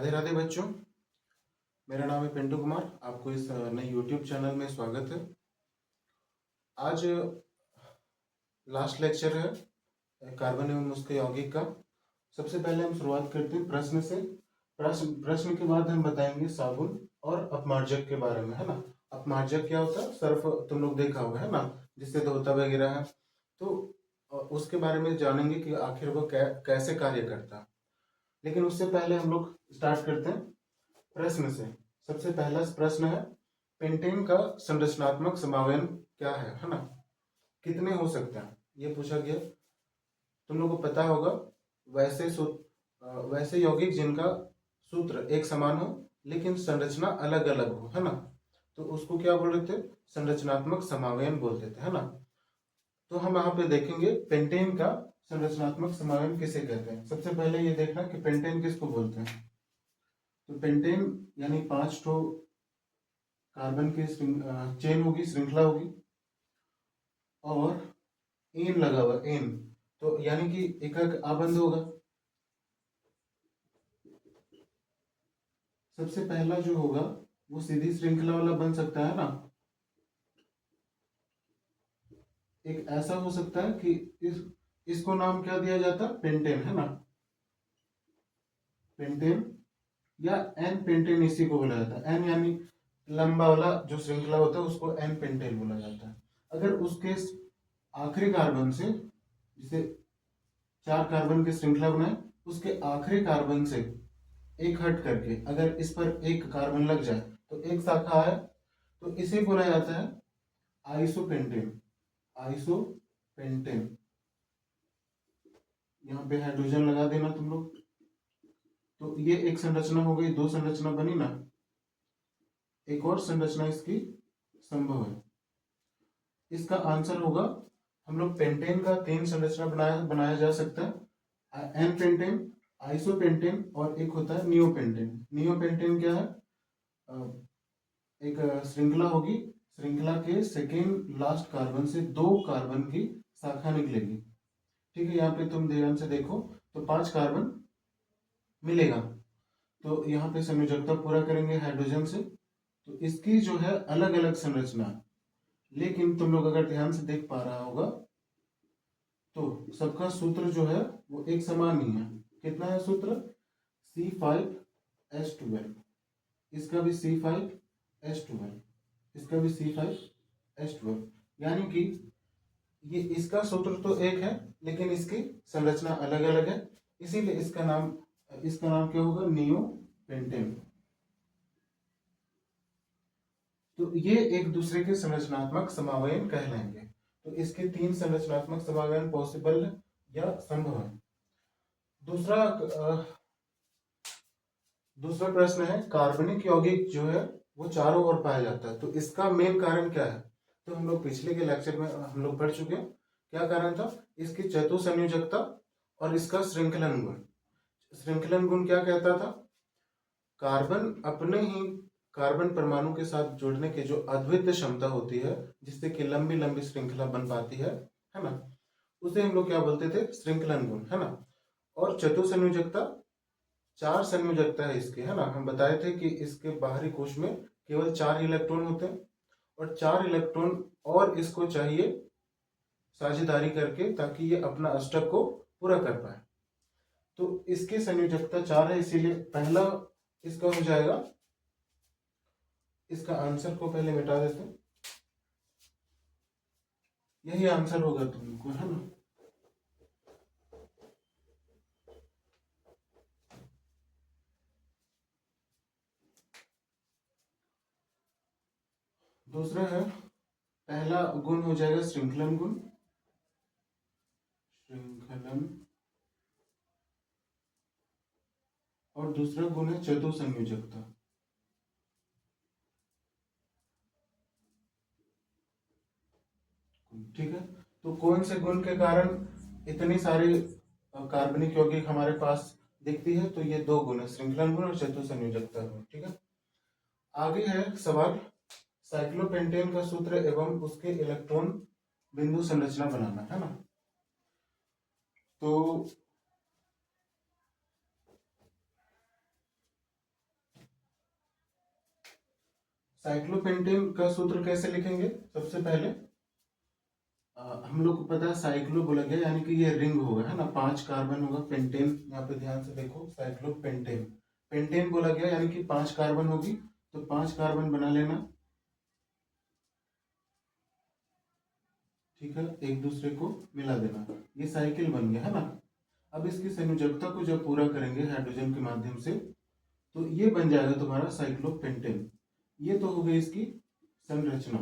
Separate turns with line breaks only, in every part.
राधे राधे बच्चों। मेरा नाम है पिंटू कुमार। आपको इस नए यूट्यूब चैनल में स्वागत है। आज लास्ट लेक्चर है कार्बन एवं उसके यौगिक का। सबसे पहले हम शुरुआत करते हैं प्रश्न से। प्रश्न के बाद हम बताएंगे साबुन और अपमार्जक के बारे में, है ना। अपमार्जक क्या होता है? सर्फ तुम लोग देखा होगा, है ना, जिससे धोता वगैरह है। तो उसके बारे में जानेंगे कि आखिर वो कैसे कार्य करता है। लेकिन उससे पहले हम लोग स्टार्ट करते हैं प्रश्न से। सबसे पहला प्रश्न है, पेंटेन का संरचनात्मक समावयन क्या है ना। कितने हो सकते हैं ये पूछा गया। तुम लोगों को पता होगा वैसे यौगिक जिनका सूत्र एक समान हो लेकिन संरचना अलग अलग हो, है ना, तो उसको क्या बोल रहे थे? संरचनात्मक समावयन बोलते थे, है ना। तो हम यहाँ पे देखेंगे पेंटेन का संरचनात्मक समावयन किसे कहते हैं। सबसे पहले ये देखना कि पेंटेन किसको बोलते हैं। तो पेंटेन यानी 5 ठो कार्बन की चेन होगी, श्रृंखला होगी, और एन लगा हुआ एन, तो यानी कि एकक आबंध होगा। सबसे पहला जो होगा वो सीधी श्रृंखला वाला बन सकता है ना। एक ऐसा हो सकता है कि इसको नाम क्या दिया जाता है? पेंटेन, है ना, पेंटेन या एन पेंटेन, इसी को बोला जाता है। एन यानी लंबा वाला जो श्रृंखला होता है उसको एन पेंटेन बोला जाता है। अगर उसके आखिरी कार्बन से, जिसे 4 कार्बन की श्रृंखला बनाए, उसके आखिरी कार्बन से एक हट करके अगर इस पर एक कार्बन लग जाए तो एक शाखा है, तो इसे बोला जाता है आइसोपेंटेन। आइसोपेंटेन, यहाँ पे हाइड्रोजन लगा देना तुम लोग। तो ये एक संरचना हो गई, 2 संरचना बनी ना। एक और संरचना इसकी संभव है। इसका आंसर होगा, हम लोग पेंटेन का 3 संरचना बनाया जा सकता है। एन पेंटेन, आइसोपेंटेन और एक होता है नियोपेंटेन। नियोपेंटेन क्या है? एक श्रृंखला होगी, श्रृंखला के सेकेंड लास्ट कार्बन से 2 कार्बन की शाखा निकलेगी। ठीक है, यहाँ पे तुम ध्यान से देखो तो 5 कार्बन मिलेगा। तो यहाँ पे संयोजकता पूरा करेंगे हाइड्रोजन से, तो इसकी जो है अलग अलग संरचना। लेकिन तुम लोग अगर ध्यान से देख पा रहा होगा तो सबका सूत्र जो है वो एक समान ही है। कितना है सूत्र? C5H12। इसका भी C5H12, इसका भी C5H12, यानी कि ये इसका सूत्र तो एक है लेकिन इसकी संरचना अलग अलग है। इसीलिए इसका नाम क्या होगा? नियोपेंटेन। तो ये एक दूसरे के संरचनात्मक समावयन कहलाएंगे। तो इसके 3 संरचनात्मक समावयन पॉसिबल या संभव है। दूसरा प्रश्न है, कार्बनिक यौगिक जो है वो चारों ओर पाया जाता है, तो इसका मेन कारण क्या है? तो हम लोग पिछले के लेक्चर में हम लोग पढ़ चुके हैं। क्या कारण था? इसकी चतुसंयोजकता और इसका श्रृंखलन गुण। श्रृंखलन गुण क्या कहता था? कार्बन अपने ही कार्बन परमाणु के साथ जुड़ने की जो अद्वितीय क्षमता होती है, जिससे कि लंबी लंबी श्रृंखला बन पाती है ना, उसे हम लोग क्या बोलते थे? श्रृंखलन गुण, है ना। और चतुसंयोजकता, 4 संयोजकता है इसके, है ना। हम बताए थे कि इसके बाहरी कोश में केवल 4 इलेक्ट्रॉन होते हैं, और 4 इलेक्ट्रॉन और इसको चाहिए साझेदारी करके, ताकि ये अपना अष्टक को पूरा कर पाए। तो इसकी संयोजकता 4 है, इसीलिए पहला इसका हो जाएगा। इसका आंसर को पहले मिटा देते हैं, यही आंसर होगा तुमको, है ना। दूसरा है, पहला गुण हो जाएगा श्रृंखलन गुण, श्रृंखलन, और दूसरा गुण है चतुसंयोजकता। ठीक है, तो कौन से गुण के कारण इतनी सारी कार्बनिक यौगिक हमारे पास दिखती है? तो ये 2 गुण है, श्रृंखलन गुण और चतुसंयोजकता गुण। ठीक है, आगे है सवाल, साइक्लोपेंटेन का सूत्र एवं उसके इलेक्ट्रॉन बिंदु संरचना बनाना, है ना। तो साइक्लोपेंटेन का सूत्र कैसे लिखेंगे? सबसे पहले हम लोग को पता है साइक्लो बोला गया यानी कि ये रिंग होगा, है ना, 5 कार्बन होगा। पेंटेन, यहाँ पे ध्यान से देखो, साइक्लोपेंटेन, पेंटेन बोला गया यानी कि 5 कार्बन होगी, तो 5 कार्बन बना लेना, ठीक है, एक दूसरे को मिला देना, ये साइकिल बन गया, है ना। अब इसकी संयोजकता को जब पूरा करेंगे हाइड्रोजन के माध्यम से, तो ये बन जाएगा तुम्हारा साइक्लोपेंटेन। ये तो हो गई इसकी संरचना।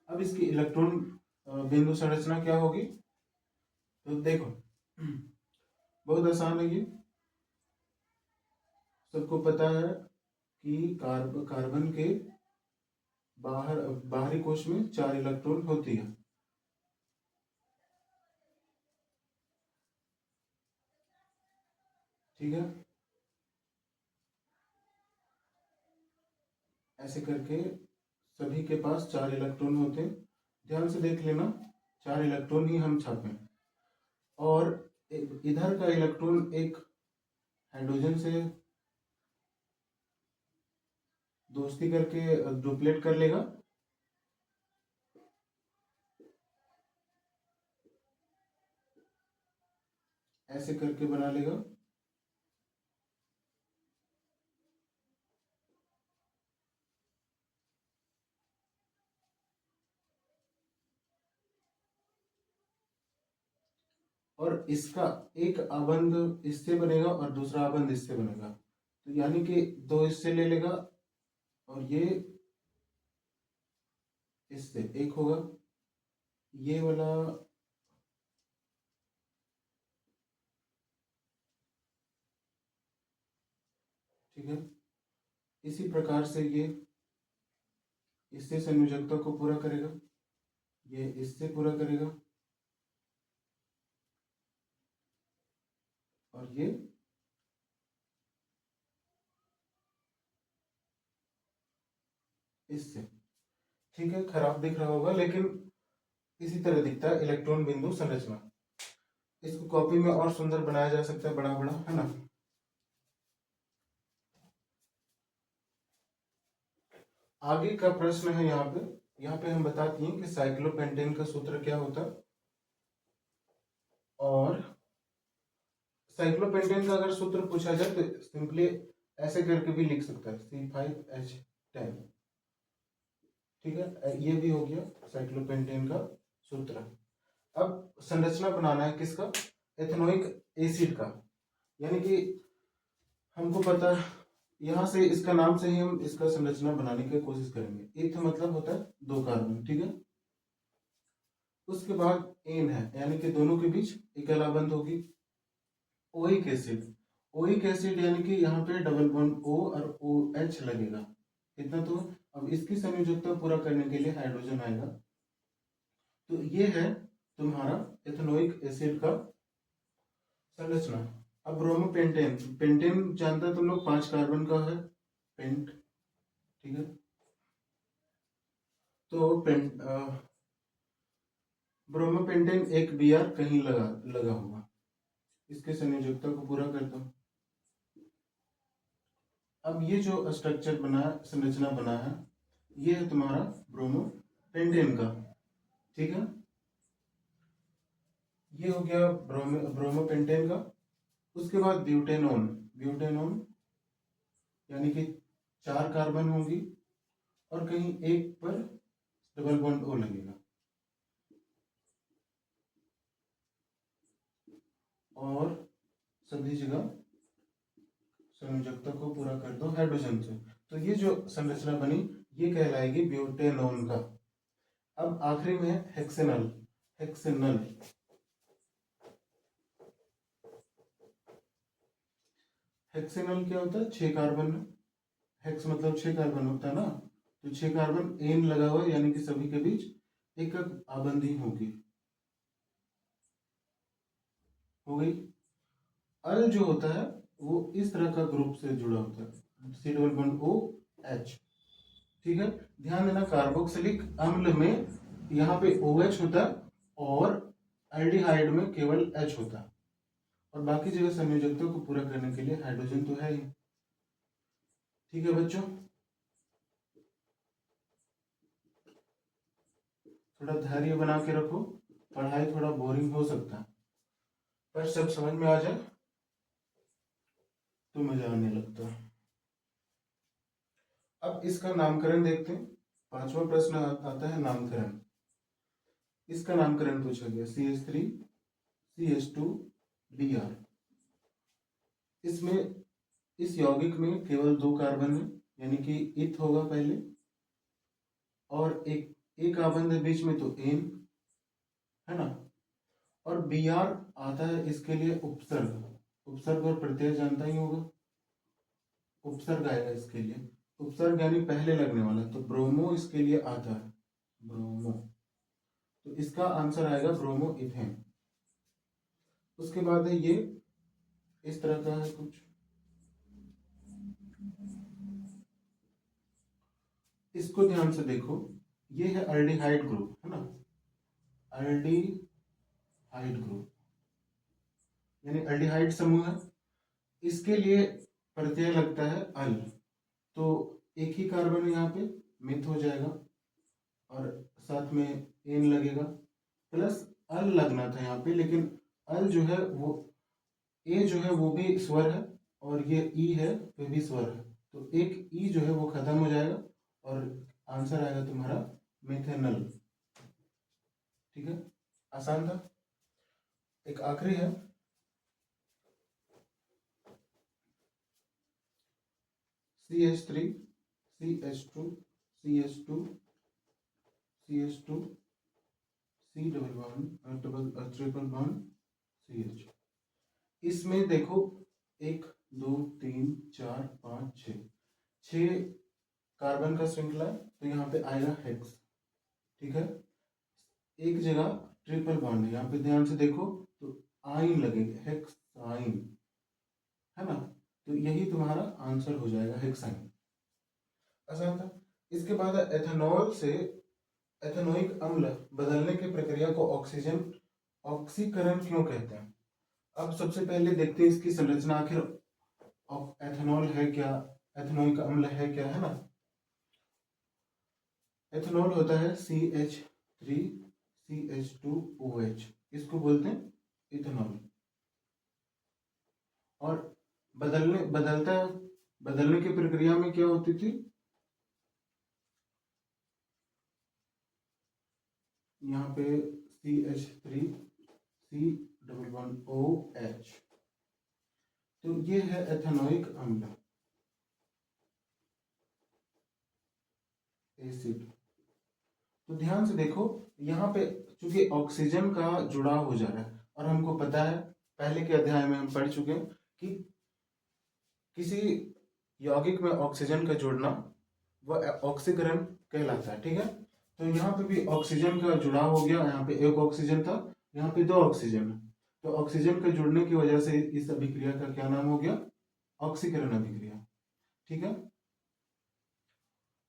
अब इसकी इलेक्ट्रॉन बिंदु संरचना क्या होगी? तो देखो बहुत आसान है ये, सबको पता है कि कार्बन के बाहरी कोश में 4 इलेक्ट्रॉन होती है, ठीक है। ऐसे करके सभी के पास 4 इलेक्ट्रॉन होते हैं, ध्यान से देख लेना, 4 इलेक्ट्रॉन ही हम छापें। और इधर का इलेक्ट्रॉन एक हाइड्रोजन से दोस्ती करके डुप्लेट कर लेगा, ऐसे करके बना लेगा, और इसका एक आबंध इससे बनेगा और दूसरा आबंध इससे बनेगा, तो यानी कि 2 इससे ले लेगा और ये इससे एक होगा, ये वाला ठीक है। इसी प्रकार से ये इससे संयोजकता को पूरा करेगा, ये इससे पूरा करेगा, और ये इससे, ठीक है। खराब दिख रहा होगा लेकिन इसी तरह दिखता है इलेक्ट्रॉन बिंदु संरचना। इसको कॉपी में और सुंदर बनाया जा सकता है, बड़ा बड़ा, है ना। आगे का प्रश्न है यहाँ पे हम बताती हैं कि साइक्लोपेंटेन का सूत्र क्या होता है, और साइक्लोपेंटेन का अगर सूत्र पूछा जाए तो सिंपली ऐसे करके भी लिख सकता है, C5H10, ठीक है। ये भी हो गया साइक्लोपेंटेन का सूत्र। अब संरचना बनाना है किसका? एथेनोइक एसिड का, यानी कि हमको पता है यहां से इसका नाम से ही हम इसका संरचना बनाने की कोशिश करेंगे। एथ मतलब होता है 2 कार्बन, ठीक है। उसके बाद एन है, यानी कि दोनों के बीच एकल बंध होगी। ओइक एसिड, ओइक एसिड यानी कि यहाँ पे डबल बॉन्ड O और OH लगेगा, इतना तो। अब इसकी संयोजकता पूरा करने के लिए हाइड्रोजन आएगा, तो ये है तुम्हारा एथेनोइक एसिड का संरचना। अब ब्रोमोपेंटेन, पेंटेन जानता है तुम लोग, 5 कार्बन का है पेंट, ठीक है। तो ब्रोमोपेंटेन एक Br कहीं लगा होगा, इसके संयोजकता को पूरा करता हूं। अब ये जो स्ट्रक्चर बना, संरचना बना है, ये है तुम्हारा ब्रोमोपेंटेन का, ठीक है। ये हो गया ब्रोमोपेंटेन का। उसके बाद ब्यूटेनॉन, ब्यूटेनॉन यानी कि 4 कार्बन होंगी और कहीं एक पर डबल बॉन्ड O लगेगा, और सभी जगह संयोजकता को पूरा कर दो हाइड्रोजन से, तो ये जो संरचना बनी ये कहलाएगी ब्यूटेनॉन का। अब आखिरी में है हेक्सेनल, हेक्सेनल, हेक्सेनल क्या होता है? 6 कार्बन, हेक्स मतलब 6 कार्बन होता है ना, तो 6 कार्बन एन लगा हुआ यानी कि सभी के बीच एक आबंधी होगी, हो गई। अल जो होता है वो इस तरह का ग्रुप से जुड़ा होता है, C डबल बॉन्ड OH, ठीक है। ध्यान देना कार्बोक्सिलिक अम्ल में यहाँ पे OH होता है और एल्डिहाइड में केवल H होता है, और बाकी जगह संयोजकता को पूरा करने के लिए हाइड्रोजन तो है ही, ठीक है बच्चों। थोड़ा धैर्य बना के रखो, पढ़ाई थोड़ा बोरिंग हो सकता है पर जब समझ में आ जाए तो मजा आने लगता है। अब इसका नामकरण देखते हैं। 5वां प्रश्न आता है नामकरण। इसका नामकरण पूछा गया CH3 CH2 Br। इसमें इस यौगिक में केवल 2 कार्बन है, यानी कि इत होगा पहले और एक कार्बन है बीच में तो एन है ना। और Br आता है इसके लिए उपसर्ग। उपसर्ग और प्रत्यय जानता ही होगा, उपसर्ग आएगा इसके लिए। उपसर्ग यानी पहले लगने वाला, तो ब्रोमो इसके लिए आता है, ब्रोमो। तो इसका आंसर आएगा ब्रोमो इथेन। उसके बाद है ये इस तरह का है कुछ, इसको ध्यान से देखो। ये है अल्डिहाइड ग्रुप है ना, अल्डिहाइड ग्रुप यानी अल्डिहाइड समूह है। इसके लिए प्रत्यय लगता है अल, तो एक ही कार्बन यहाँ पे मिथ हो जाएगा और साथ में एन लगेगा, प्लस अल लगना था यहाँ पे, लेकिन अल जो है वो ए जो है वो भी स्वर है और ये ई है वो भी स्वर है, तो एक ई जो है वो खत्म हो जाएगा और आंसर आएगा तुम्हारा मिथेनल। ठीक है, आसान था। एक आखिरी है CH3 CH2 CH2 CH2 C double bond triple bond CH। इसमें देखो 1 2 3 4 5 6 कार्बन का श्रृंखला है, तो यहाँ पे आएगा हेक्स। ठीक है, एक जगह ट्रिपल बॉन्ड है, यहाँ पे ध्यान से देखो तो आइन लगेगा, हेक्साइन है ना, तो यही तुम्हारा आंसर हो जाएगा हेक्साइन। आसान था। इसके बाद एथेनॉल से एथेनोइक अम्ल बदलने की प्रक्रिया को ऑक्सीकरण क्यों कहते हैं। अब सबसे पहले देखते हैं इसकी संरचना, आखिर एथेनॉल है क्या, एथेनोइक अम्ल है क्या, है ना। एथेनॉल होता है CH3 CH2OH, इसको बोलते हैं इथेनॉल। और बदलने की प्रक्रिया में क्या होती थी, यहाँ पे CH3 C double bond OH, तो ये है एथेनोइक अम्ल, एसिड। तो ध्यान से देखो यहाँ पे चूंकि ऑक्सीजन का जुड़ाव हो जा रहा है और हमको पता है पहले के अध्याय में हम पढ़ चुके हैं कि किसी यौगिक में ऑक्सीजन का जुड़ना वह ऑक्सीकरण कहलाता है। ठीक है, तो यहाँ पे भी ऑक्सीजन का जुड़ाव हो गया, यहाँ पे एक ऑक्सीजन था, यहाँ पे 2 ऑक्सीजन है, तो ऑक्सीजन के जुड़ने की वजह से इस अभिक्रिया का क्या नाम हो गया, ऑक्सीकरण अभिक्रिया। ठीक है,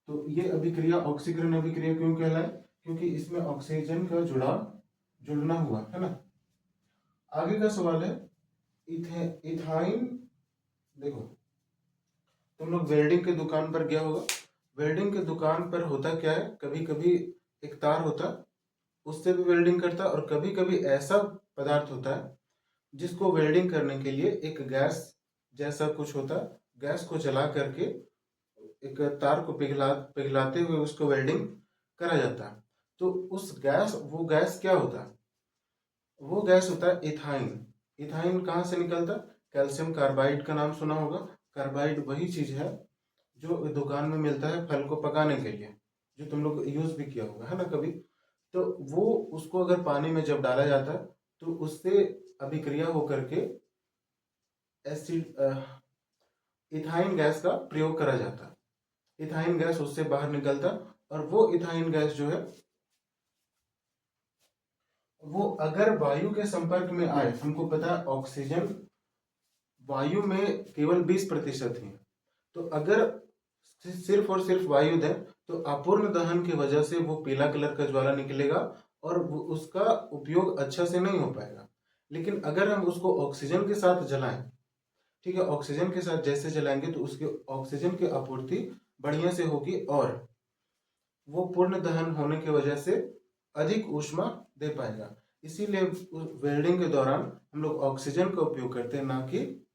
तो ये अभिक्रिया ऑक्सीकरण अभिक्रिया क्यों कहलाए, क्योंकि इसमें ऑक्सीजन का जुड़ना हुआ है ना। आगे का सवाल है इथाइन। देखो तुम लोग वेल्डिंग की दुकान पर गया होगा, वेल्डिंग की दुकान पर होता क्या है, कभी कभी एक तार होता है उससे भी वेल्डिंग करता है, और कभी कभी ऐसा पदार्थ होता है जिसको वेल्डिंग करने के लिए एक गैस जैसा कुछ होता है, गैस को जला करके एक तार को पिघलाते हुए उसको वेल्डिंग करा जाता है। तो वो गैस क्या होता है, वो गैस होता है इथाइन। इथाइन कहाँ से निकलता है, कैल्शियम कार्बाइड का नाम सुना होगा। कार्बाइड वही चीज है जो दुकान में मिलता है फल को पकाने के लिए, जो तुम लोग यूज भी किया होगा है ना कभी। तो वो उसको अगर पानी में जब डाला जाता है तो उससे अभिक्रिया होकर के एसिड इथाइन गैस का प्रयोग करा जाता है। इथाइन गैस उससे बाहर निकलता, और वो इथाइन गैस जो है वो अगर वायु के संपर्क में आए, हमको पता है ऑक्सीजन वायु में केवल 20% ही है, तो अगर सिर्फ और सिर्फ वायु दें तो अपूर्ण दहन की वजह से वो पीला कलर का ज्वाला निकलेगा और उसका उपयोग अच्छा से नहीं हो पाएगा। लेकिन अगर हम उसको ऑक्सीजन के साथ जलाएं, ठीक है, ऑक्सीजन के साथ जैसे जलाएंगे तो उसके ऑक्सीजन की आपूर्ति बढ़िया से होगी और वो पूर्ण दहन होने की वजह से अधिक ऊष्मा दे पाएगा। इसीलिए वेल्डिंग के दौरान हम लोग ऑक्सीजन का उपयोग करते हैं, ना कि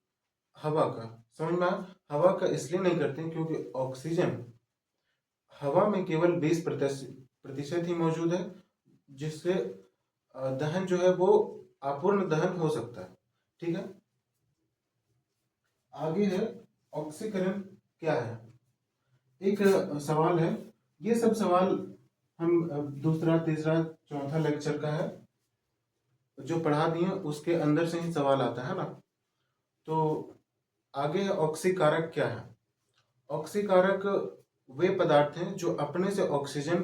हवा का। समझ में आया? हवा का इसलिए नहीं करते हैं क्योंकि ऑक्सीजन हवा में केवल 20% ही मौजूद है, जिससे दहन जो है वो अपूर्ण दहन हो सकता है। ठीक है, आगे है ऑक्सीकरण क्या है। एक सवाल है, ये सब सवाल हम दूसरा तीसरा चौथा लेक्चर का है जो पढ़ा दिए उसके अंदर से ही सवाल आता है ना। तो आगे है ऑक्सीकारक क्या है। ऑक्सीकारक वे पदार्थ हैं जो अपने से ऑक्सीजन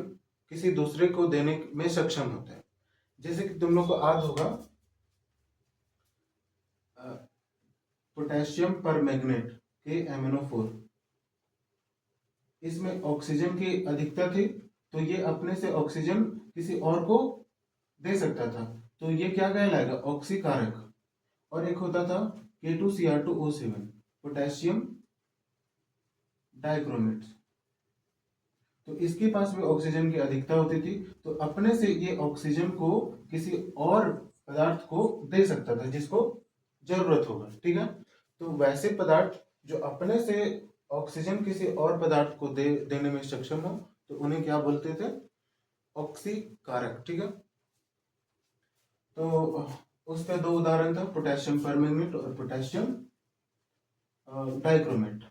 किसी दूसरे को देने में सक्षम होते हैं। जैसे कि तुम लोग को याद होगा पोटेशियम पर मैग्नेट KMnO4, इसमें ऑक्सीजन की अधिकता थी, तो ये अपने से ऑक्सीजन किसी और को दे सकता था, तो ये क्या कहलाएगा? ऑक्सीकारक। और एक होता था K2Cr2O7 पोटेशियम डाइक्रोमेट, तो इसके पास भी ऑक्सीजन की अधिकता होती थी, तो अपने से ये ऑक्सीजन को किसी और पदार्थ को दे सकता था जिसको जरूरत होगा। ठीक है, तो वैसे पदार्थ जो अपने से ऑक्सीजन किसी और पदार्थ को देने में सक्षम हो, तो उन्हें क्या बोलते थे? ऑक्सीकारक। ठीक है, तो उसका दो उदाहरण था, पोटेशियम परमैंगनेट और पोटेशियम डाइक्रोमेट।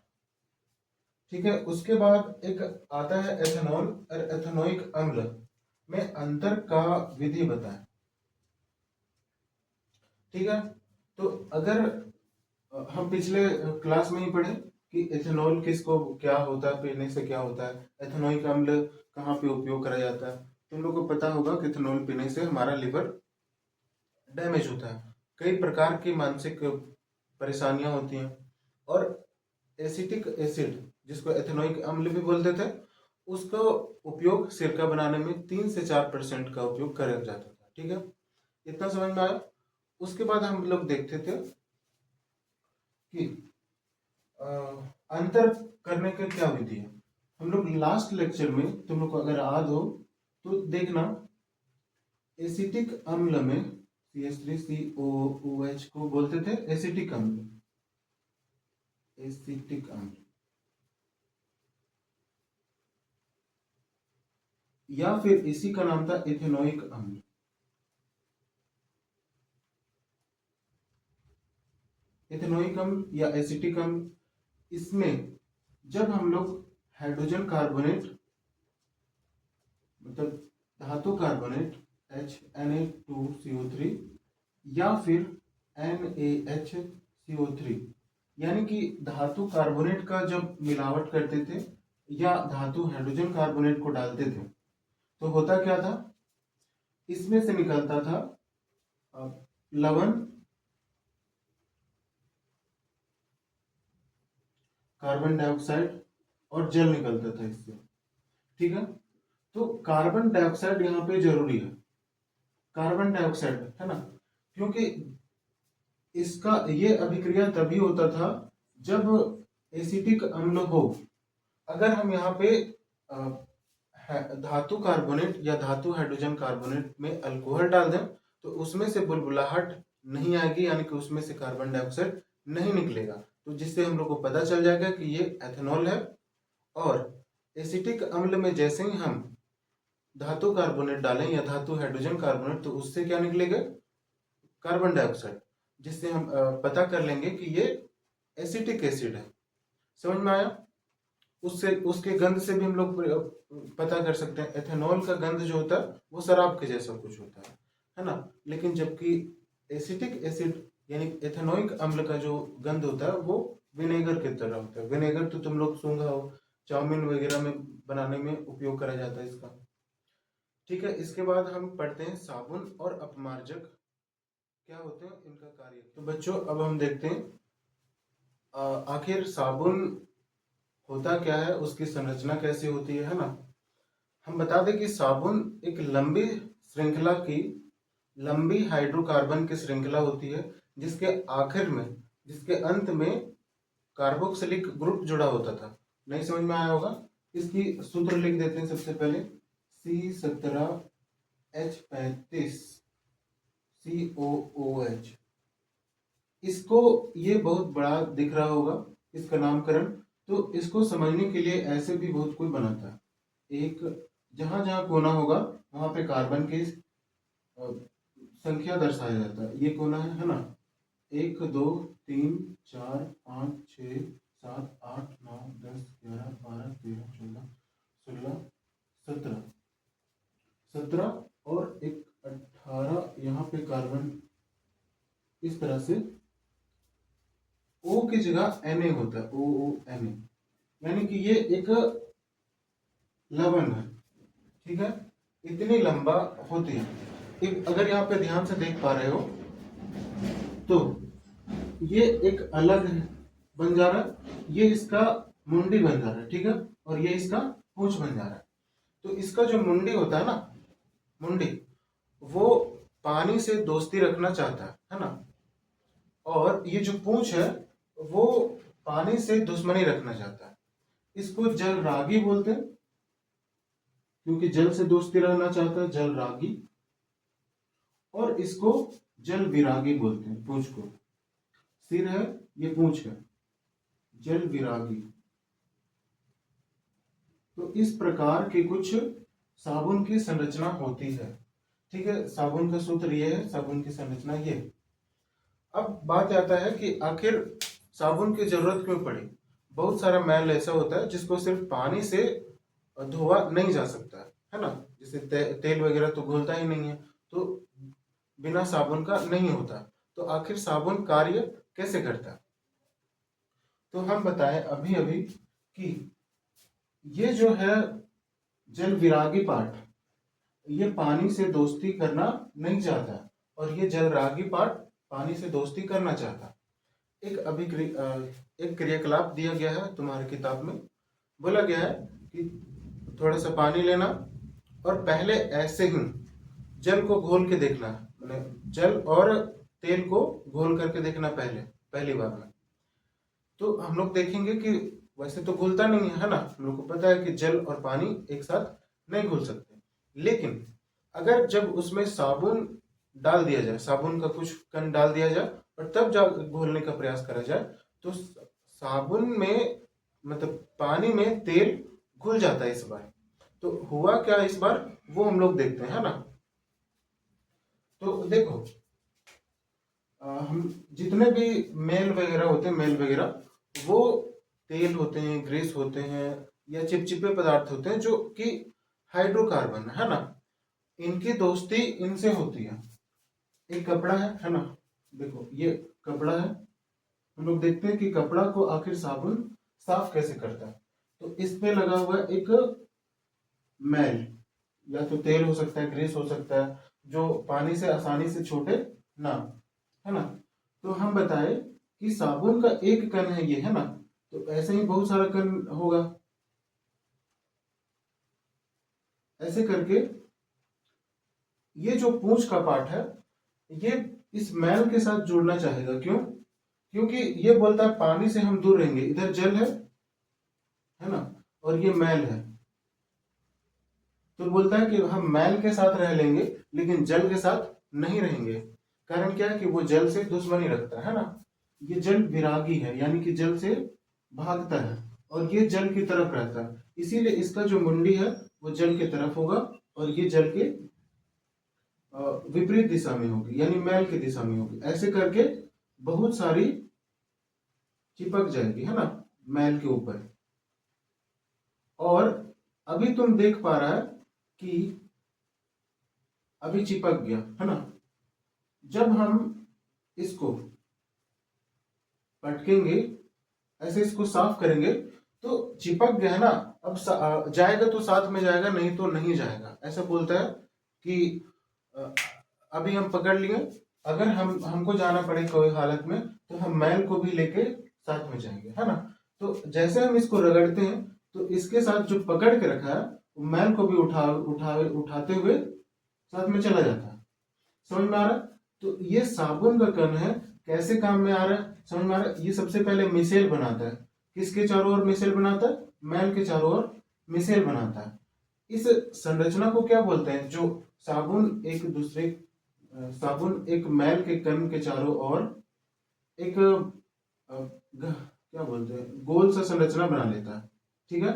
ठीक है, उसके बाद एक आता है एथेनॉल और एथेनोइक अम्ल में अंतर का विधि बताएं। ठीक है, तो अगर हम पिछले क्लास में ही पढ़े कि एथेनॉल किसको क्या होता है, पीने से क्या होता है, एथेनोइक अम्ल कहाँ पे उपयोग करा जाता है। तुम लोग को पता होगा कि एथेनॉल पीने से हमारा लिवर डैमेज होता है, कई प्रकार की मानसिक परेशानियां होती हैं, और एसिटिक एसिड जिसको एथेनोइक अम्ल भी बोलते थे, उसका उपयोग सिरका बनाने में 3 से 4% का उपयोग करा जाता था। ठीक है, इतना समझ में आया? उसके बाद हम लोग देखते थे कि अंतर करने का क्या विधि है। हम लोग लास्ट लेक्चर में, तुम लोग को अगर याद हो तो देखना, एसिटिक अम्ल में CH3COOH को बोलते थे एसिटिक अम्ल। एसिटिक अम्ल या फिर इसी का नाम था एथेनोइक अम्ल। एथेनोइक अम्ल या एसिटिक अम्ल, इसमें जब हम लोग हाइड्रोजन कार्बोनेट मतलब धातु कार्बोनेट HNA2CO3 या फिर NaHCO3 यानी कि धातु कार्बोनेट का जब मिलावट करते थे या धातु हाइड्रोजन कार्बोनेट को डालते थे, तो होता क्या था? इसमें से निकलता था लवण, कार्बन डाइऑक्साइड और जल निकलता था इससे। ठीक है, तो कार्बन डाइऑक्साइड यहाँ पे जरूरी है, कार्बन डाइऑक्साइड है ना, क्योंकि इसका ये अभिक्रिया तभी होता था जब एसिटिक अम्ल हो। अगर हम यहाँ पे धातु कार्बोनेट या धातु हाइड्रोजन कार्बोनेट में अल्कोहल डाल दें तो उसमें से बुलबुलाहट नहीं आएगी, यानी कि उसमें से कार्बन डाइऑक्साइड नहीं निकलेगा, तो जिससे हम लोग को पता चल जाएगा कि ये एथेनॉल है। और एसिटिक अम्ल में जैसे ही हम धातु कार्बोनेट डालें या धातु हाइड्रोजन कार्बोनेट, तो उससे क्या निकलेगा? कार्बन डाइऑक्साइड, जिससे हम पता कर लेंगे कि ये एसिटिक एसिड है। समझ में आया? उससे उसके गंध से भी हम लोग पता कर सकते हैं। एथेनॉल का गंध जो होता है वो शराब के जैसा कुछ होता है ना, लेकिन जबकि एसिटिक एसिड यानी एथेनोइक अम्ल का जो गंध होता है वो विनेगर की तरह होता है। विनेगर तो तुम लोग सूंघा हो, चाउमीन वगैरह में बनाने में उपयोग करा जाता है इसका। ठीक है, इसके बाद हम पढ़ते हैं साबुन और अपमार्जक क्या होते हैं, इनका कार्य। तो बच्चों अब हम देखते हैं आखिर साबुन होता क्या है, उसकी संरचना कैसी होती है ना। हम बता दें कि साबुन एक लंबी श्रृंखला की लंबी हाइड्रोकार्बन की श्रृंखला होती है, जिसके आखिर में जिसके अंत में कार्बोक्सिलिक ग्रुप जुड़ा होता था। नहीं समझ में आया होगा? इसकी सूत्र लिख देते हैं सबसे पहले, C17 H35COOH। इसको, ये बहुत बड़ा दिख रहा होगा इसका नामकरण, तो इसको समझने के लिए ऐसे भी बहुत कोई बनाता है। एक जहां जहां कोना होगा वहां पे कार्बन की संख्या दर्शाया जाता है। ये कोना है ना, 1 2 3 4 5 6 7 8 9 10 11 12 13 14 16 17 17 और एक 18 यहाँ पे कार्बन इस तरह से O की जगह Na होता है, OONA, यानी कि ये एक लवण है। ठीक है, इतनी लंबा होती है। एक अगर यहाँ पे ध्यान से देख पा रहे हो तो ये एक अलग बन जा रहा है, ये इसका मुंडी बन जा रहा है। ठीक है, और ये इसका पूंछ बन जा रहा है। तो इसका जो मुंडी होता है ना, मुंडी, वो पानी से दोस्ती रखना चाहता है ना, और ये जो पूंछ है वो पानी से दुश्मनी रखना चाहता है। इसको जल रागी बोलते हैं, क्योंकि जल से दोस्ती रहना चाहता है, जल रागी। और इसको जल विरागी बोलते हैं, पूंछ को। सिर है, ये पूंछ है, जल विरागी। तो इस प्रकार की कुछ साबुन की संरचना होती है। ठीक है, साबुन का सूत्र ये है, साबुन की संरचना ये है। अब बात आता है कि आखिर साबुन की जरूरत क्यों पड़ी। बहुत सारा मैल ऐसा होता है जिसको सिर्फ पानी से धोआ नहीं जा सकता है ना, जैसे तेल वगैरह तो घुलता ही नहीं है, तो बिना साबुन का नहीं होता। तो आखिर साबुन कार्य कैसे करता है, तो हम बताएं अभी अभी कि ये जो है जल विरागी पार्ट, ये पानी से दोस्ती करना नहीं चाहता, और ये जल रागी पार्ट पानी से दोस्ती करना चाहता। एक क्रियाकलाप दिया गया है तुम्हारी किताब में, बोला गया है कि थोड़ा सा पानी लेना और पहले ऐसे ही जल को घोल के देखना, मतलब जल और तेल को घोल करके देखना पहली बार में। तो हम लोग देखेंगे कि वैसे तो घुलता नहीं है ना, हम लोग को पता है कि जल और पानी एक साथ नहीं घुल सकते, लेकिन अगर जब उसमें साबुन डाल दिया जाए, साबुन का कुछ कण डाल दिया जाए और तब जब घोलने का प्रयास करा जाए, तो साबुन में, मतलब पानी में तेल घुल जाता है इस बार। तो हुआ क्या इस बार, वो हम लोग देखते हैं ना। तो देखो, हम जितने भी मेल वगैरह होते हैं, मेल वगैरह, वो तेल होते हैं, ग्रीस होते हैं, या चिपचिपे पदार्थ होते हैं जो कि हाइड्रोकार्बन है ना, इनकी दोस्ती इनसे होती है। एक कपड़ा है ना, देखो ये कपड़ा है, हम लोग देखते हैं कि कपड़ा को आखिर साबुन साफ कैसे करता है। तो इस पे लगा हुआ एक मैल, या तो तेल हो सकता है, ग्रीस हो सकता है, जो पानी से आसानी से छूटे ना, है ना। तो हम बताए कि साबुन का एक कण है ये, है ना, तो ऐसे ही बहुत सारा कण होगा। ऐसे करके ये जो पूंछ का पार्ट है, ये इस मैल के साथ जुड़ना चाहेगा। क्यों? क्योंकि ये बोलता है पानी से हम दूर रहेंगे, इधर जल है ना, और ये मैल है, तो बोलता है कि हम मैल के साथ रह लेंगे लेकिन जल के साथ नहीं रहेंगे। कारण क्या है कि वो जल से दुश्मनी रखता है ना, ये जल विरागी है, यानी कि जल से भागता है, और ये जल की तरफ रहता है, इसीलिए इसका जो मुंडी है वो जल की तरफ होगा, और ये जल के विपरीत दिशा में होगी, यानी मैल की दिशा में होगी। ऐसे करके बहुत सारी चिपक जाएगी, है ना, मैल के ऊपर। और अभी तुम देख पा रहा है कि अभी चिपक गया, है ना। जब हम इसको पटकेंगे, ऐसे इसको साफ करेंगे, तो चिपक गया है ना, अब जाएगा तो साथ में जाएगा, नहीं तो नहीं जाएगा। ऐसा बोलता है कि अभी हम पकड़ लिए, अगर हमको जाना पड़े कोई हालत में, तो हम मैल को भी लेके साथ में जाएंगे, है ना। तो जैसे हम इसको रगड़ते हैं, तो इसके साथ जो पकड़ के रखा है मैल को भी उठाते हुए साथ में चला जाता है। समझ में आ रहा है? तो ये साबुन का कण है, कैसे काम में आ रहा है समझ में आ रहा है? ये सबसे पहले मिसेल बनाता है। किसके चारों ओर मिसेल बनाता है? मैल के चारों ओर मिसेल बनाता है। इस संरचना को क्या बोलते हैं? जो साबुन एक मैल के कण के चारों ओर एक क्या बोलते हैं, गोल सा संरचना बना लेता है। ठीक है,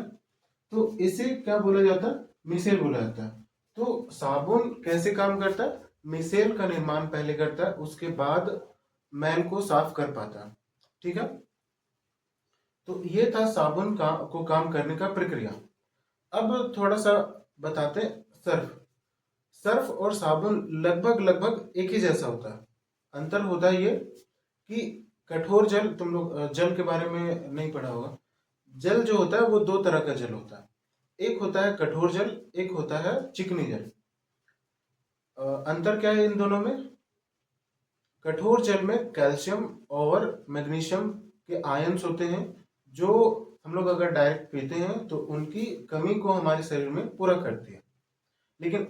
तो इसे क्या बोला जाता है? मिसेल बोला जाता है। तो साबुन कैसे काम करता है? मिसेल का निर्माण पहले करता है, उसके बाद मैल को साफ कर पाता है। ठीक है, तो ये था साबुन को काम करने का प्रक्रिया। अब थोड़ा सा बताते हैं सर्फ। सर्फ और साबुन लगभग लगभग एक ही जैसा होता है। अंतर होता है ये कि कठोर जल, तुम लोग जल के बारे में नहीं पढ़ा होगा। जल जो होता है वो दो तरह का जल होता है, एक होता है कठोर जल, एक होता है चिकनी जल। अंतर क्या है इन दोनों में? कठोर जल में कैल्शियम और मैग्नीशियम के आयंस होते हैं, जो हम लोग अगर डायरेक्ट पीते हैं तो उनकी कमी को हमारे शरीर में पूरा करती है। लेकिन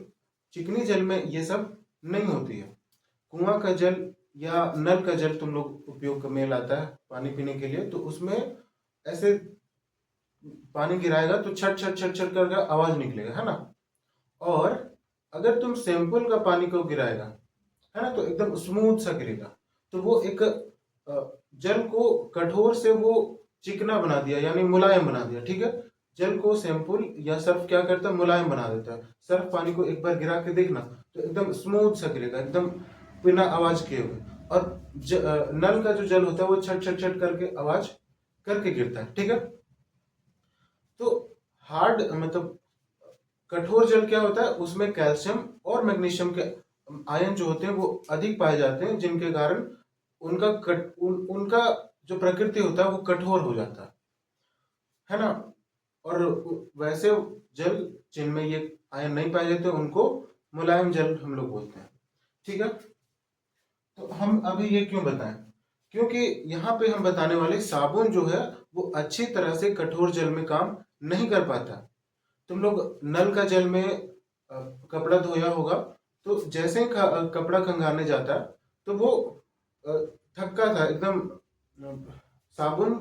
चिकनी जल में ये सब नहीं होती है। कुआं का जल या नल का जल तुम लोग उपयोग में लाता है पानी पीने के लिए, तो उसमें ऐसे पानी गिराएगा तो छट छट छट छट करके आवाज निकलेगा, है ना। और अगर तुम सैंपल का पानी को गिराएगा, है ना, तो एकदम स्मूथ सा गिरेगा। तो वो एक जल को कठोर से वो चिकना बना दिया, यानी मुलायम बना दिया। ठीक है, जल को सैंपल या सर्फ क्या करता है? मुलायम बना देता है। सर्फ पानी को एक बार गिरा के देखना तो एकदम स्मूथ सा गिरेगा, एकदम बिना आवाज किए हुए। और नल का जो जल होता है वो छट छट छट करके आवाज करके गिरता है। ठीक है, तो हार्ड मतलब कठोर जल क्या होता है? उसमें कैल्शियम और मैग्नीशियम के आयन जो होते हैं वो अधिक पाए जाते हैं, जिनके कारण उनका जो प्रकृति होता है वो कठोर हो जाता है ना। और वैसे जल जिनमें ये आयन नहीं पाए जाते उनको मुलायम जल हम लोग बोलते हैं। ठीक है, तो हम अभी ये क्यों बताएं? क्योंकि यहाँ पे हम बताने वाले साबुन जो है वो अच्छी तरह से कठोर जल में काम नहीं कर पाता। तुम लोग नल का जल में कपड़ा धोया होगा, तो जैसे ही कपड़ा खंगारने जाता है तो वो अ, थक्का था एकदम। साबुन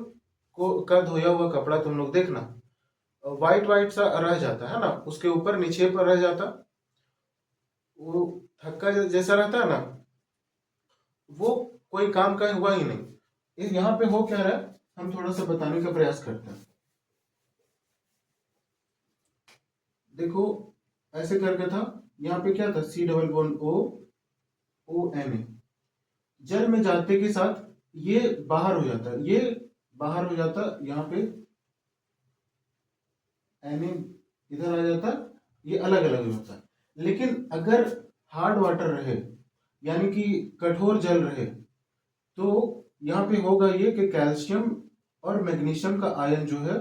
को का धोया हुआ कपड़ा तुम लोग देखना, वाइट वाइट सा रह जाता है ना, उसके ऊपर निछेप रह जाता, वो थक्का जैसा रहता है ना, वो कोई काम का हुआ ही नहीं। यहाँ पे हो क्या रहा है, हम थोड़ा सा बताने का प्रयास करते हैं। देखो ऐसे करके था, यहाँ पे क्या था? C double bond O, O N A. जल में जाते के साथ ये बाहर हो जाता है, ये बाहर हो जाता, यहाँ पे एन ए इधर आ जाता, ये अलग अलग हो जाता है। लेकिन अगर हार्ड वाटर रहे, यानी कि कठोर जल रहे, तो यहाँ पे होगा ये कि कैल्शियम और मैग्नीशियम का आयन जो है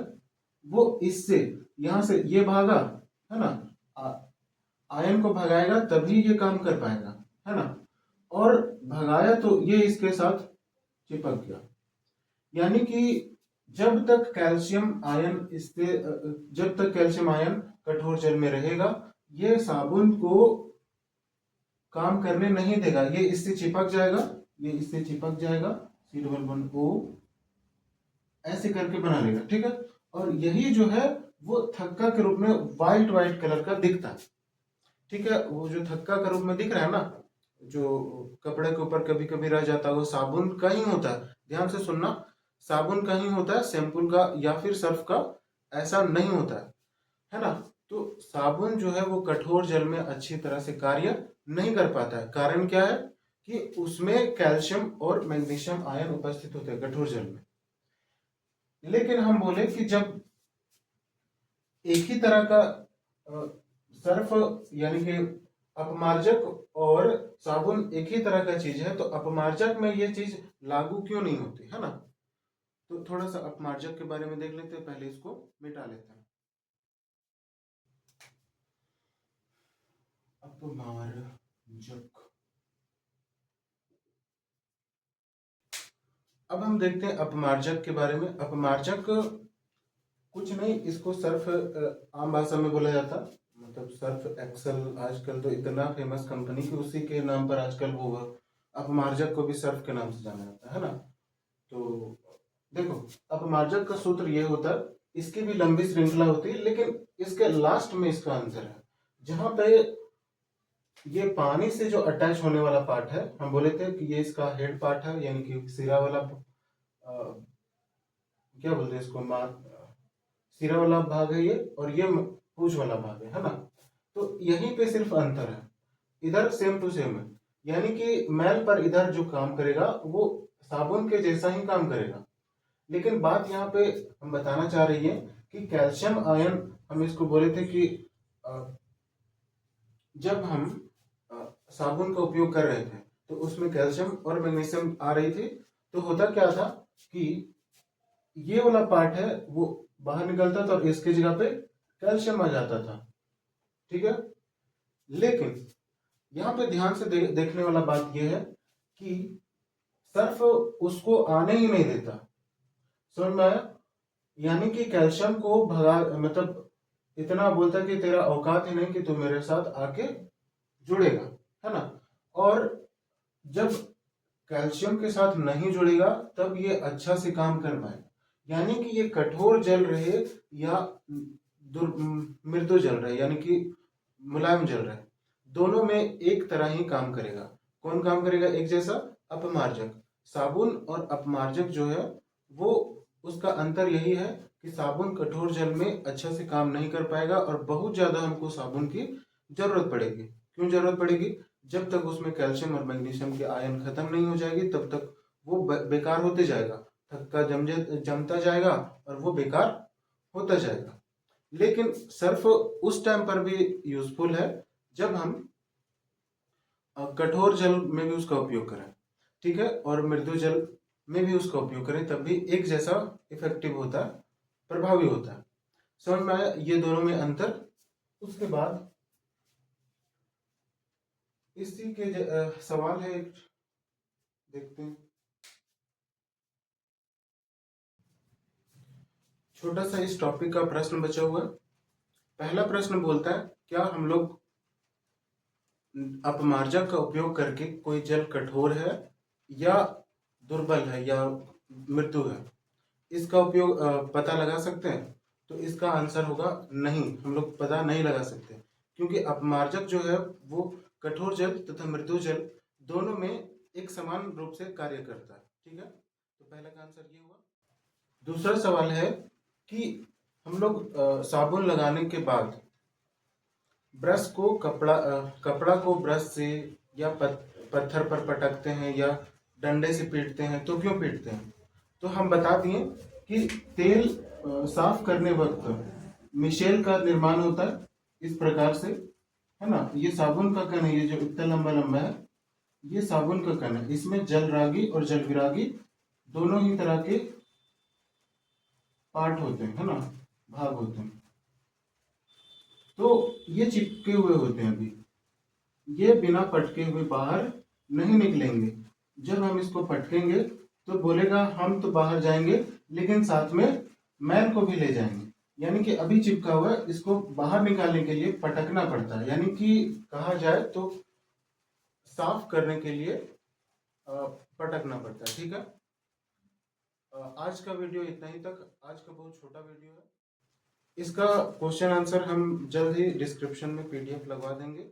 वो इससे, यहां से ये भागा, है ना, आयन को भगाएगा तभी ये काम कर पाएगा, है ना। और भगाया तो ये इसके साथ चिपक गया। यानी कि जब तक कैल्शियम आयन इससे जब तक कैल्शियम आयन कठोर जल में रहेगा, ये साबुन को काम करने नहीं देगा। ये इससे चिपक जाएगा, ये इससे चिपक जाएगा, सी डबल बॉन्ड ओ ऐसे करके बना लेगा। ठीक है, और यही जो है वो थक्का के रूप में व्हाइट व्हाइट कलर का दिखता है। ठीक है, वो जो थक्का के रूप में दिख रहा है ना, जो कपड़े के ऊपर कभी कभी रह जाता है, वो साबुन का ही होता है। ध्यान से सुनना, साबुन का ही होता है, शैम्पुल का या फिर सर्फ का ऐसा नहीं होता है ना। तो साबुन जो है वो कठोर जल में अच्छी तरह से कार्य नहीं कर पाता है। कारण क्या है? कि उसमें कैल्शियम और मैग्नीशियम आयन उपस्थित होते हैं कठोर जल में। लेकिन हम बोले कि जब एक ही तरह का सर्फ यानी कि अपमार्जक और साबुन एक ही तरह का चीज है, तो अपमार्जक में ये चीज लागू क्यों नहीं होती, है ना। तो थोड़ा सा अपमार्जक के बारे में देख लेते हैं, पहले इसको मिटा लेते हैं। अपमार्जक, अब हम देखते हैं अपमार्जक के बारे में। अपमार्जक कुछ नहीं, इसको सर्फ आम भाषा में बोला जाता, मतलब सर्फ एक्सेल आजकल तो इतना फेमस कंपनी की उसी के नाम पर आजकल वो अपमार्जक को भी सर्फ के नाम से जाना जाता है ना। तो देखो, अपमार्जक का सूत्र ये होता है इसकी भी लंबी श्रृंखला होती है, लेकिन इसके लास्ट में इसका आंसर है। जहां पे ये पानी से जो अटैच होने वाला पार्ट है, हम बोले थे कि ये इसका हेड पार्ट है, यानी कि सिरा वाला क्या बोलते हैं इसको, सिरा वाला भाग है ये, और ये पूंछ वाला भाग है ना। तो यहीं पे सिर्फ अंतर है, इधर सेम टू सेम है, यानी कि मैल पर इधर जो काम करेगा वो साबुन के जैसा ही काम करेगा। लेकिन बात यहाँ पे हम बताना चाह रही है कि कैल्शियम आयन, हम इसको बोले थे कि जब हम साबुन का उपयोग कर रहे थे तो उसमें कैल्शियम और मैग्नीशियम आ रही थी, तो होता क्या था कि ये वाला पार्ट है वो बाहर निकलता था और इसके जगह पे कैल्शियम आ जाता था, ठीक है। लेकिन यहाँ पे ध्यान से देखने वाला बात यह है कि सर्फ उसको आने ही नहीं देता, समझ में आया। यानी कि कैल्शियम को भगा, मतलब इतना बोलता कि तेरा औकात ही नहीं कि तू मेरे साथ आके जुड़ेगा, है ना। और जब कैल्शियम के साथ नहीं जुड़ेगा तब ये अच्छा से काम कर पाएगा, यानी कि ये कठोर जल रहे या मृदु जल रहे, यानी कि मुलायम जल रहे, दोनों में एक तरह ही काम करेगा। कौन काम करेगा एक जैसा? अपमार्जक। साबुन और अपमार्जक जो है वो, उसका अंतर यही है कि साबुन कठोर जल में अच्छा से काम नहीं कर पाएगा और बहुत ज्यादा हमको साबुन की जरूरत पड़ेगी। क्यों जरूरत पड़ेगी? जब तक उसमें कैल्शियम और मैग्नीशियम के आयन खत्म नहीं हो जाएगी तब तक वो बेकार होते जाएगा, थक्का जमता जाएगा और वो बेकार होता जाएगा। लेकिन सर्फ उस टाइम पर भी यूजफुल है जब हम कठोर जल में भी उसका उपयोग करें, ठीक है, और मृदु जल में भी उसका उपयोग करें, तब भी एक जैसा इफेक्टिव होता है, प्रभावी होता है। समझ में आया ये दोनों में अंतर। उसके बाद इसी के सवाल है एक, देखते हैं। छोटा सा इस टॉपिक का प्रश्न बचा हुआ है। पहला प्रश्न बोलता है, क्या हम लोग अपमार्जक का उपयोग करके कोई जल कठोर है या दुर्बल है या मृदु है, इसका उपयोग पता लगा सकते हैं? तो इसका आंसर होगा नहीं, हम लोग पता नहीं लगा सकते, क्योंकि अपमार्जक जो है वो कठोर जल तथा मृदु जल दोनों में एक समान रूप से कार्य करता है, ठीक है। तो पहला का आंसर ये हुआ। दूसरा सवाल है कि हम लोग साबुन लगाने के बाद ब्रश को कपड़ा को ब्रश से या पत्थर पर पटकते हैं या डंडे से पीटते हैं, तो क्यों पीटते हैं? तो हम बता दिए कि तेल साफ करने वक्त मिशेल का निर्माण होता है इस प्रकार से, है ना। ये साबुन का कण है, ये जो इतना लंबा लंबा है ये साबुन का कण है। इसमें जल रागी और जल विरागी दोनों ही तरह के पार्ट होते हैं, है ना, भाग होते हैं। तो ये चिपके हुए होते हैं, अभी ये बिना पटके हुए बाहर नहीं निकलेंगे। जब हम इसको पटकेंगे तो बोलेगा हम तो बाहर जाएंगे लेकिन साथ में मैन को भी ले जाएंगे, यानी कि अभी चिपका हुआ है, इसको बाहर निकालने के लिए पटकना पड़ता है, यानी कि कहा जाए तो साफ करने के लिए पटकना पड़ता है, ठीक है। आज का वीडियो इतना ही तक, आज का बहुत छोटा वीडियो है। इसका क्वेश्चन आंसर हम जल्द ही डिस्क्रिप्शन में PDF लगवा देंगे।